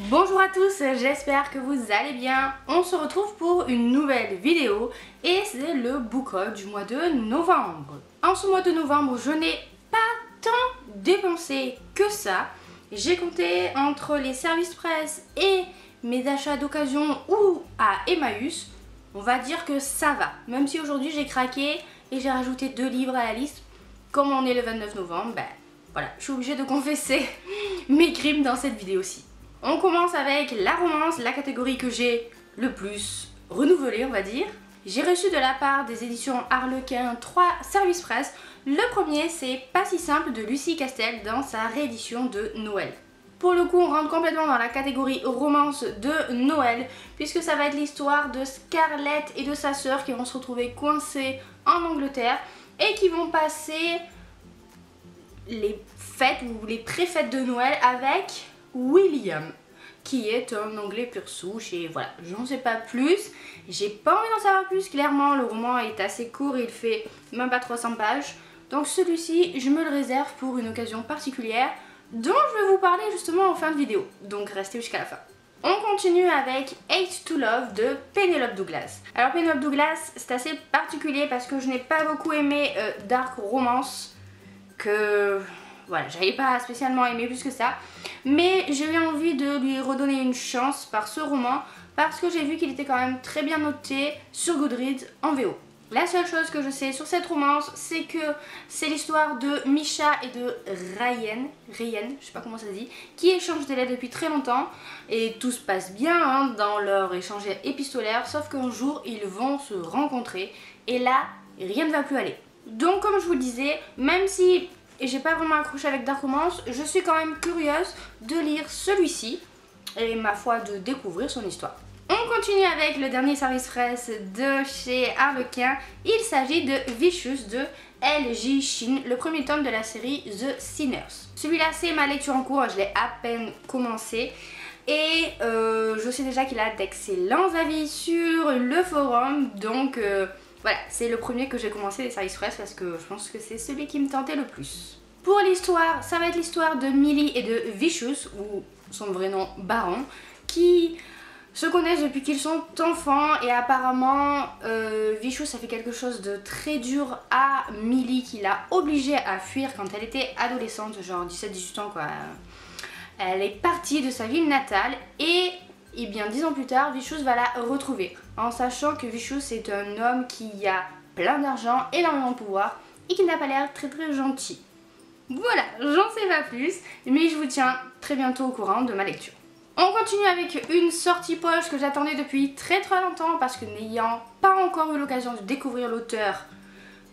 Bonjour à tous, j'espère que vous allez bien. On se retrouve pour une nouvelle vidéo et c'est le book haul du mois de novembre. En ce mois de novembre, je n'ai pas tant dépensé que ça. J'ai compté entre les services presse et mes achats d'occasion ou à Emmaüs. On va dire que ça va. Même si aujourd'hui j'ai craqué et j'ai rajouté 2 livres à la liste. Comme on est le 29 novembre, ben voilà, je suis obligée de confesser mes crimes dans cette vidéo-ci. On commence avec la romance, la catégorie que j'ai le plus renouvelée, on va dire. J'ai reçu de la part des éditions Harlequin 3 services presse. Le premier, c'est Pas si simple de Lucie Castel dans sa réédition de Noël. Pour le coup, on rentre complètement dans la catégorie romance de Noël, puisque ça va être l'histoire de Scarlett et de sa sœur qui vont se retrouver coincées en Angleterre et qui vont passer les fêtes ou les pré-fêtes de Noël avec William, qui est un anglais pur souche, et voilà, j'en sais pas plus, j'ai pas envie d'en savoir plus. Clairement le roman est assez court, il fait même pas 300 pages, donc celui-ci je me le réserve pour une occasion particulière dont je vais vous parler justement en fin de vidéo, donc restez jusqu'à la fin. On continue avec Hate to Love de Penelope Douglas. Alors Penelope Douglas, c'est assez particulier parce que je n'ai pas beaucoup aimé Dark Romance, que voilà, j'avais pas spécialement aimé plus que ça, mais j'ai eu envie de lui redonner une chance par ce roman parce que j'ai vu qu'il était quand même très bien noté sur Goodreads en VO. La seule chose que je sais sur cette romance, c'est que c'est l'histoire de Misha et de Ryan, je sais pas comment ça se dit, qui échangent des lettres depuis très longtemps et tout se passe bien hein, dans leur échange épistolaire, sauf qu'un jour ils vont se rencontrer et là rien ne va plus aller. Donc comme je vous le disais, même si j'ai pas vraiment accroché avec Dark Romance, je suis quand même curieuse de lire celui-ci et ma foi de découvrir son histoire. On continue avec le dernier service presse de chez Harlequin. Il s'agit de Vicious de L.J. Shin, le premier tome de la série The Sinners. Celui-là c'est ma lecture en cours, je l'ai à peine commencé. Et je sais déjà qu'il a d'excellents avis sur le forum, donc voilà, c'est le premier que j'ai commencé les services presse parce que je pense que c'est celui qui me tentait le plus. Pour l'histoire, ça va être l'histoire de Millie et de Vicious, ou son vrai nom Baron, qui se connaissent depuis qu'ils sont enfants et apparemment Vicious a fait quelque chose de très dur à Millie qui l'a obligée à fuir quand elle était adolescente, genre 17-18 ans quoi. Elle est partie de sa ville natale et bien 10 ans plus tard, Vicious va la retrouver, en sachant que Vicious est un homme qui a plein d'argent, énormément de pouvoir et qui n'a pas l'air très gentil. Voilà, j'en sais pas plus, mais je vous tiens très bientôt au courant de ma lecture. On continue avec une sortie poche que j'attendais depuis très longtemps parce que n'ayant pas encore eu l'occasion de découvrir l'auteur,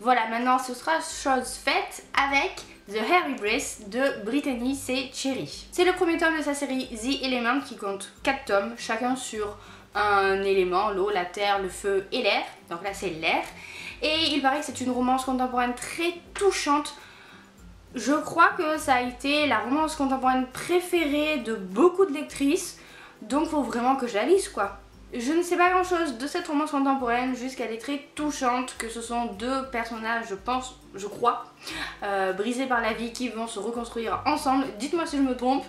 voilà, maintenant ce sera chose faite avec The Hairy Brace de Brittany C. Cherry. C'est le premier tome de sa série The Element qui compte 4 tomes, chacun sur un élément, l'eau, la terre, le feu et l'air. Donc là c'est l'air. Et il paraît que c'est une romance contemporaine très touchante. Je crois que ça a été la romance contemporaine préférée de beaucoup de lectrices. Donc faut vraiment que je la lise quoi. Je ne sais pas grand chose de cette romance contemporaine, juste qu'elle est très touchante, que ce sont 2 personnages, je crois, brisés par la vie qui vont se reconstruire ensemble. Dites-moi si je me trompe,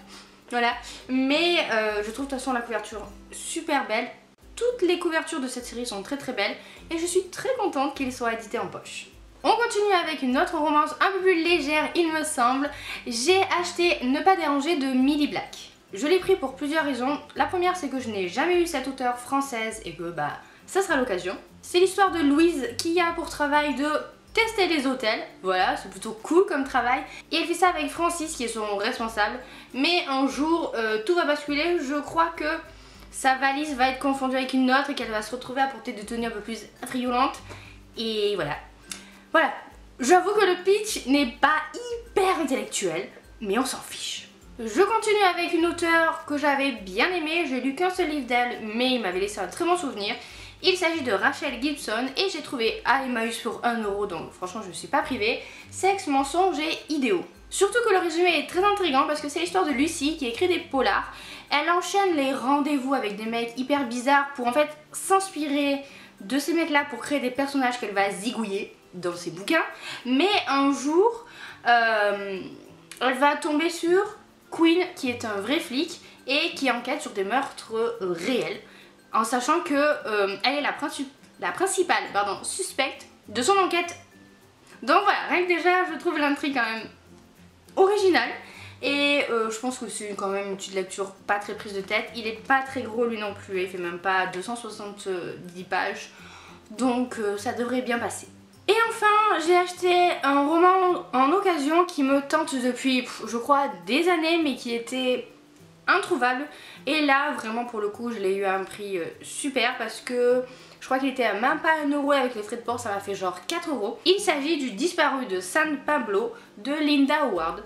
voilà. Mais je trouve de toute façon la couverture super belle. Toutes les couvertures de cette série sont très belles et je suis très contente qu'ils soient édités en poche. On continue avec une autre romance un peu plus légère il me semble. J'ai acheté Ne pas déranger de Millie Black. Je l'ai pris pour plusieurs raisons. La première c'est que je n'ai jamais eu cette auteure française et que bah ça sera l'occasion. C'est l'histoire de Louise qui a pour travail de tester les hôtels. Voilà, c'est plutôt cool comme travail. Et elle fait ça avec Francis qui est son responsable. Mais un jour tout va basculer. Je crois que sa valise va être confondue avec une autre et qu'elle va se retrouver à porter des tenues un peu plus frioulantes. Et voilà. Voilà, j'avoue que le pitch n'est pas hyper intellectuel, mais on s'en fiche. Je continue avec une auteure que j'avais bien aimée, j'ai lu qu'un seul livre d'elle, mais il m'avait laissé un très bon souvenir. Il s'agit de Rachel Gibson et j'ai trouvé à Emmaüs pour 1 €, donc franchement je ne suis pas privée. Sexe, mensonges et idéaux. Surtout que le résumé est très intriguant parce que c'est l'histoire de Lucie qui écrit des polars. Elle enchaîne les rendez-vous avec des mecs hyper bizarres pour en fait s'inspirer de ces mecs là pour créer des personnages qu'elle va zigouiller dans ses bouquins. Mais un jour elle va tomber sur Quinn qui est un vrai flic et qui enquête sur des meurtres réels, en sachant que elle est la principale suspecte de son enquête. Donc voilà, rien que déjà je trouve l'intrigue quand même originale. Et je pense que c'est quand même une petite lecture pas très prise de tête. Il est pas très gros lui non plus, il fait même pas 270 pages. Donc ça devrait bien passer. Et enfin, j'ai acheté un roman en occasion qui me tente depuis, je crois, des années, mais qui était introuvable. Et là, vraiment pour le coup, je l'ai eu à un prix super parce que je crois qu'il était à même pas 1 euro, avec les frais de port ça m'a fait genre 4 euros. Il s'agit du Disparu de San Pablo de Linda Howard.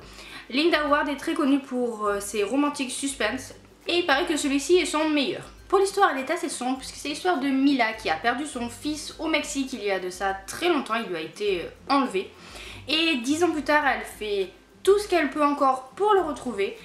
Linda Howard est très connue pour ses romantiques suspense et il paraît que celui-ci est son meilleur. Pour l'histoire, elle est assez sombre puisque c'est l'histoire de Mila qui a perdu son fils au Mexique il y a de ça très longtemps, il lui a été enlevé. Et 10 ans plus tard, elle fait tout ce qu'elle peut encore pour le retrouver.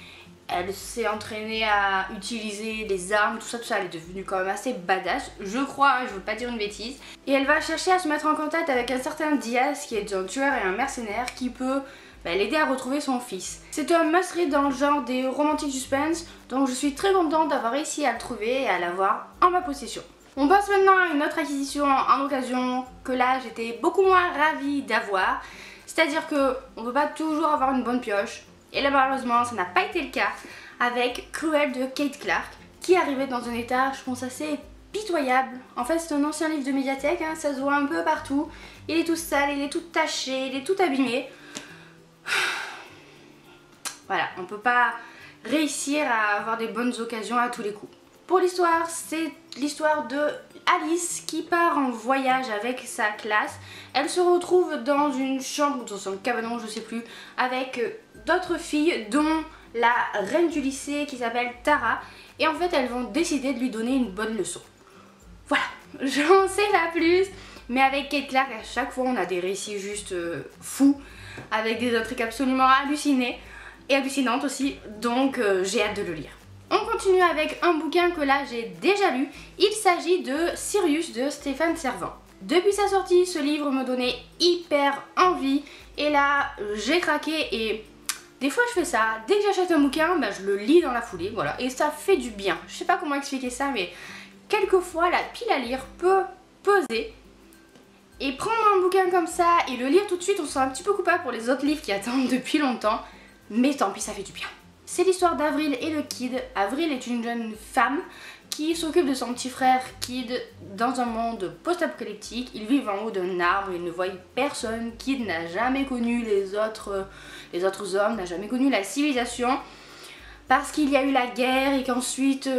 Elle s'est entraînée à utiliser des armes, tout ça, elle est devenue quand même assez badass, je crois, je veux pas dire une bêtise. Et elle va chercher à se mettre en contact avec un certain Diaz qui est un tueur et un mercenaire qui peut l'aider à retrouver son fils. C'est un must-read dans le genre des romantiques suspense, donc je suis très contente d'avoir réussi à le trouver et à l'avoir en ma possession. On passe maintenant à une autre acquisition en occasion que là j'étais beaucoup moins ravie d'avoir, c'est-à-dire que on peut pas toujours avoir une bonne pioche. Et là malheureusement ça n'a pas été le cas avec Cruel de Kate Clark qui arrivait dans un état je pense assez pitoyable. En fait c'est un ancien livre de médiathèque, hein, ça se voit un peu partout. Il est tout sale, il est tout taché, il est tout abîmé. Voilà, on peut pas réussir à avoir des bonnes occasions à tous les coups. Pour l'histoire, c'est l'histoire de Alice qui part en voyage avec sa classe. Elle se retrouve dans une chambre, dans un cabanon, je sais plus, avec d'autres filles, dont la reine du lycée qui s'appelle Tara. Et en fait, elles vont décider de lui donner une bonne leçon. Voilà, j'en sais pas plus. Mais avec Kate Clark, à chaque fois, on a des récits juste fous, avec des intrigues absolument hallucinées et hallucinantes aussi. Donc, j'ai hâte de le lire. On continue avec un bouquin que là j'ai déjà lu. Il s'agit de Sirius de Stéphane Servan. Depuis sa sortie, ce livre me donnait hyper envie et là j'ai craqué et des fois je fais ça. Dès que j'achète un bouquin, je le lis dans la foulée, voilà, et ça fait du bien. Je sais pas comment expliquer ça, mais quelquefois la pile à lire peut peser. Et prendre un bouquin comme ça et le lire tout de suite, on se sent un petit peu coupable pour les autres livres qui attendent depuis longtemps, mais tant pis, ça fait du bien. C'est l'histoire d'Avril et le Kid. Avril est une jeune femme qui s'occupe de son petit frère Kid dans un monde post-apocalyptique. Ils vivent en haut d'un arbre, ils ne voient personne. Kid n'a jamais connu les autres hommes, n'a jamais connu la civilisation parce qu'il y a eu la guerre et qu'ensuite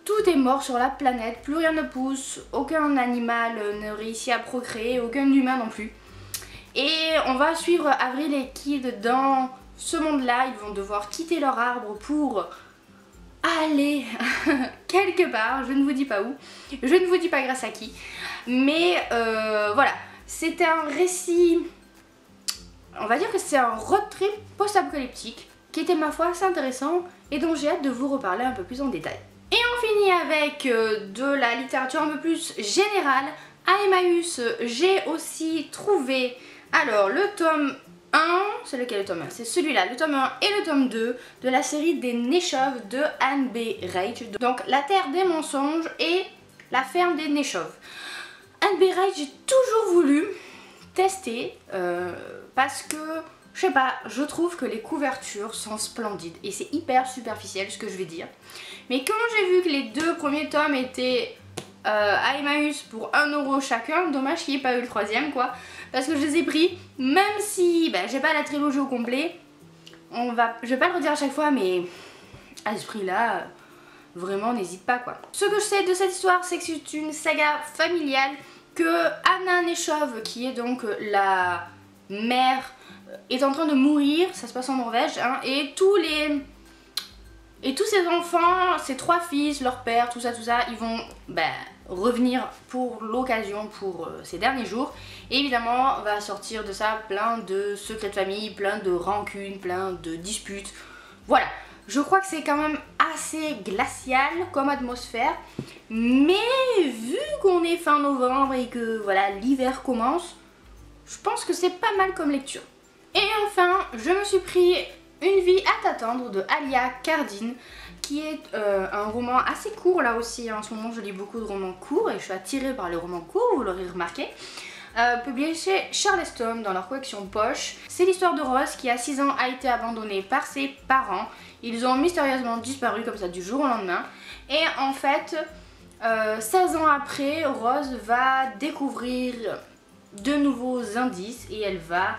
tout est mort sur la planète, plus rien ne pousse, aucun animal ne réussit à procréer, aucun humain non plus. Et on va suivre Avril et Kid dans ce monde-là. Ils vont devoir quitter leur arbre pour aller quelque part, je ne vous dis pas où, je ne vous dis pas grâce à qui, mais voilà, c'était un récit, on va dire que c'est un road trip post-apocalyptique qui était ma foi assez intéressant et dont j'ai hâte de vous reparler un peu plus en détail. Et on finit avec de la littérature un peu plus générale. À Emmaüs, j'ai aussi trouvé alors le tome 1, c'est lequel le tome 1? C'est celui-là, le tome 1 et le tome 2 de la série des Neshoves de Anne B. Reich. Donc La Terre des mensonges et La ferme des Neshoves. Anne B. Reich, j'ai toujours voulu tester parce que, je sais pas, je trouve que les couvertures sont splendides et c'est hyper superficiel ce que je vais dire. Mais quand j'ai vu que les 2 premiers tomes étaient à Emmaüs pour 1 euro chacun, dommage qu'il n'y ait pas eu le 3e quoi, parce que je les ai pris, même si j'ai pas la trilogie au complet, je vais pas le redire à chaque fois, mais à ce prix là, vraiment n'hésite pas quoi. Ce que je sais de cette histoire, c'est que c'est une saga familiale, que Anna Neshov, qui est donc la mère, est en train de mourir, ça se passe en Norvège, hein, et tous ces enfants, ces 3 fils, leur père, tout ça, ils vont revenir pour l'occasion, pour ces derniers jours. Et évidemment, on va sortir de ça plein de secrets de famille, plein de rancunes, plein de disputes. Voilà, je crois que c'est quand même assez glacial comme atmosphère. Mais vu qu'on est fin novembre et que voilà, l'hiver commence, je pense que c'est pas mal comme lecture. Et enfin, je me suis pris Une vie à t'attendre de Alia Cardin. qui est un roman assez court là aussi. En ce moment je lis beaucoup de romans courts et je suis attirée par les romans courts, vous l'aurez remarqué. Publié chez Charleston dans leur collection Poche. C'est l'histoire de Rose qui à 6 ans a été abandonnée par ses parents. Ils ont mystérieusement disparu comme ça du jour au lendemain. Et en fait, 16 ans après, Rose va découvrir de nouveaux indices et elle va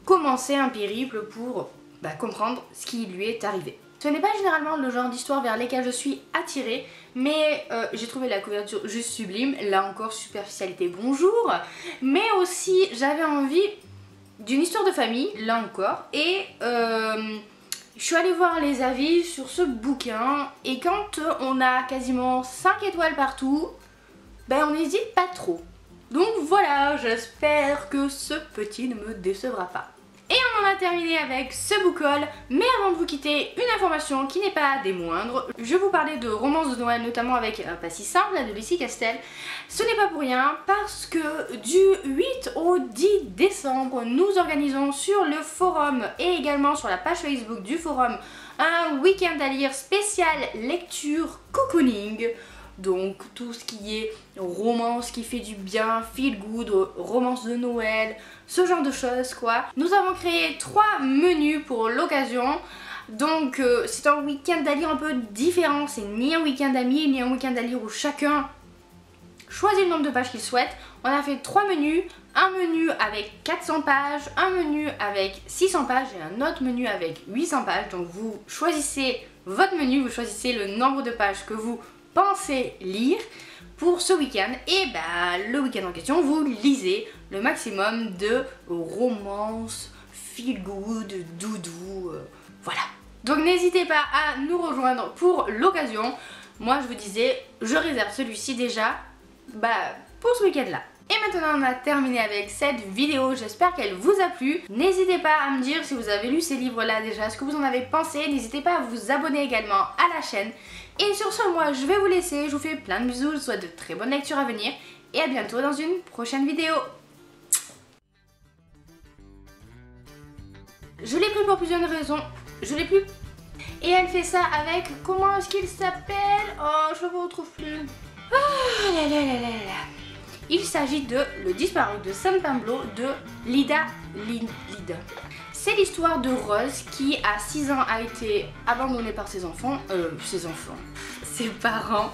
commencer un périple pour comprendre ce qui lui est arrivé. Ce n'est pas généralement le genre d'histoire vers lesquelles je suis attirée, mais j'ai trouvé la couverture juste sublime. Là encore, superficialité, bonjour. Mais aussi, j'avais envie d'une histoire de famille, là encore. Et je suis allée voir les avis sur ce bouquin. Et quand on a quasiment 5 étoiles partout, on n'hésite pas trop. Donc voilà, j'espère que ce petit ne me décevra pas. Et on en a terminé avec ce book haul, mais avant de vous quitter, une information qui n'est pas des moindres. Je vous parlais de romances de Noël, notamment avec Pas si simple de Lucie Castel. Ce n'est pas pour rien, parce que du 8 au 10 décembre, nous organisons sur le forum et également sur la page Facebook du forum un week-end à lire spécial lecture cocooning. Donc tout ce qui est romance qui fait du bien, feel good, romance de Noël, ce genre de choses quoi. Nous avons créé 3 menus pour l'occasion. Donc c'est un week-end à lire un peu différent. C'est ni un week-end amis, ni un week-end à lire où chacun choisit le nombre de pages qu'il souhaite. On a fait 3 menus. Un menu avec 400 pages, un menu avec 600 pages et un autre menu avec 800 pages. Donc vous choisissez votre menu, vous choisissez le nombre de pages que vous pensez lire pour ce week-end et le week-end en question vous lisez le maximum de romances, feel good, doudou, voilà. Donc n'hésitez pas à nous rejoindre pour l'occasion. Moi je vous disais, je réserve celui-ci déjà pour ce week-end là. Et maintenant on a terminé avec cette vidéo, j'espère qu'elle vous a plu. N'hésitez pas à me dire si vous avez lu ces livres là déjà, ce que vous en avez pensé. N'hésitez pas à vous abonner également à la chaîne. Et sur ce, moi je vais vous laisser, je vous fais plein de bisous, je vous souhaite de très bonnes lectures à venir. Et à bientôt dans une prochaine vidéo. Je l'ai pris pour plusieurs raisons, je l'ai pris. Et elle fait ça avec, comment est-ce qu'il s'appelle? Oh, je ne le retrouve plus. Oh là là là là là. Il s'agit de Le disparu de San Pablo de Lida. C'est l'histoire de Rose qui à 6 ans a été abandonnée par ses parents